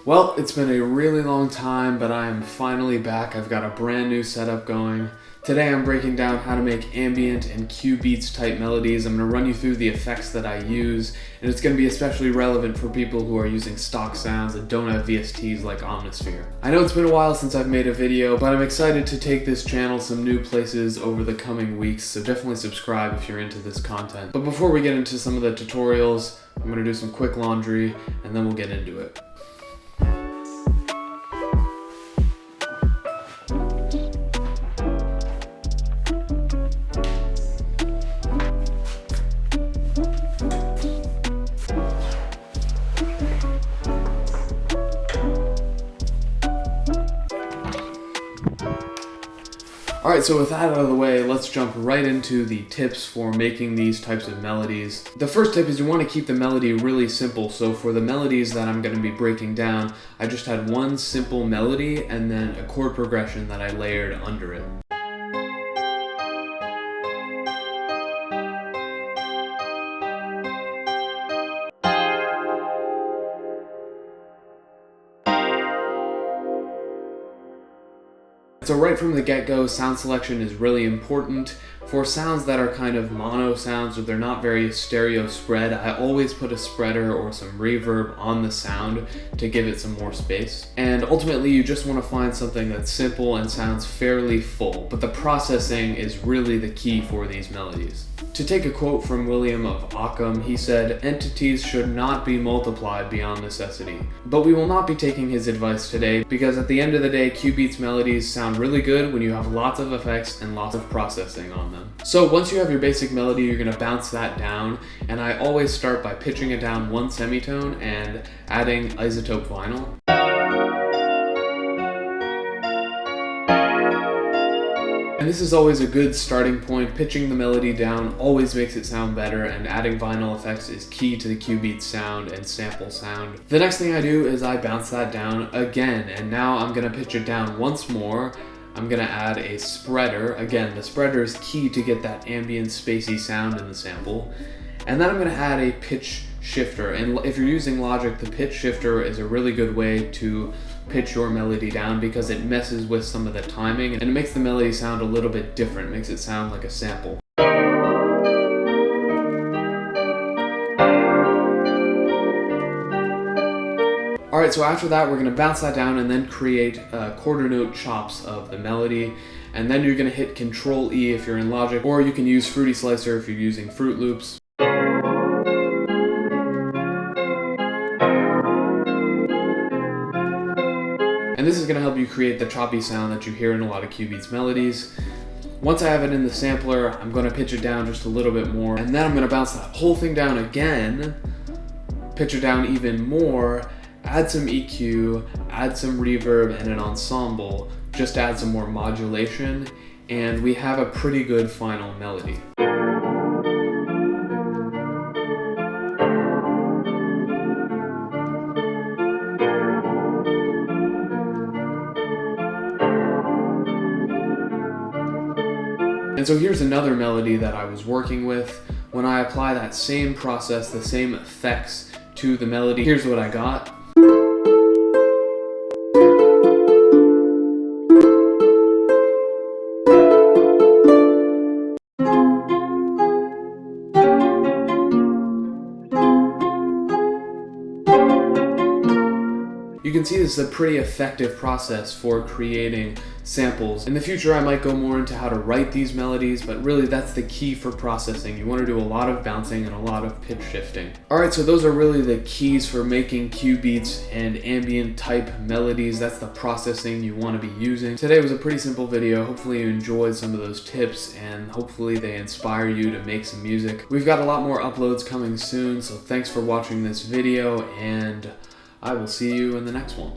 Well, it's been a really long time, but I am finally back. I've got a brand new setup going. Today I'm breaking down how to make ambient and Cubeatz type melodies. I'm going to run you through the effects that I use, and it's going to be especially relevant for people who are using stock sounds and don't have VSTs like Omnisphere. I know it's been a while since I've made a video, but I'm excited to take this channel some new places over the coming weeks, so definitely subscribe if you're into this content. But before we get into some of the tutorials, I'm going to do some quick laundry, and then we'll get into it. Alright, so with that out of the way, let's jump right into the tips for making these types of melodies. The first tip is you want to keep the melody really simple. So for the melodies that I'm going to be breaking down, I just had one simple melody and then a chord progression that I layered under it. So right from the get-go, sound selection is really important. For sounds that are kind of mono sounds or they're not very stereo spread, I always put a spreader or some reverb on the sound to give it some more space. And ultimately you just want to find something that's simple and sounds fairly full, but the processing is really the key for these melodies. To take a quote from William of Ockham, he said, "Entities should not be multiplied beyond necessity." But we will not be taking his advice today, because at the end of the day, Cubeatz melodies sound really good when you have lots of effects and lots of processing on them. So once you have your basic melody, you're going to bounce that down, and I always start by pitching it down one semitone and adding isotope vinyl. And this is always a good starting point. Pitching the melody down always makes it sound better, and adding vinyl effects is key to the Cubeatz sound and sample sound. The next thing I do is I bounce that down again, and now I'm going to pitch it down once more. I'm going to add a spreader. Again, the spreader is key to get that ambient spacey sound in the sample. And then I'm going to add a pitch shifter, and if you're using Logic, the pitch shifter is a really good way to pitch your melody down because it messes with some of the timing and it makes the melody sound a little bit different. It makes it sound like a sample. Alright, so after that we're going to bounce that down and then create quarter note chops of the melody, and then you're going to hit Control E if you're in Logic, or you can use Fruity Slicer if you're using Fruit Loops. And this is going to help you create the choppy sound that you hear in a lot of Cubeatz melodies. Once I have it in the sampler, I'm going to pitch it down just a little bit more, and then I'm going to bounce that whole thing down again, pitch it down even more, add some EQ, add some reverb and an ensemble, just add some more modulation, and we have a pretty good final melody. And so here's another melody that I was working with. When I apply that same process, the same effects to the melody, here's what I got. You can see this is a pretty effective process for creating samples. In the future I might go more into how to write these melodies, but really that's the key for processing. You want to do a lot of bouncing and a lot of pitch shifting. Alright, so those are really the keys for making Cubeatz and ambient type melodies. That's the processing you want to be using. Today was a pretty simple video. Hopefully you enjoyed some of those tips and hopefully they inspire you to make some music. We've got a lot more uploads coming soon, so thanks for watching this video, and I will see you in the next one.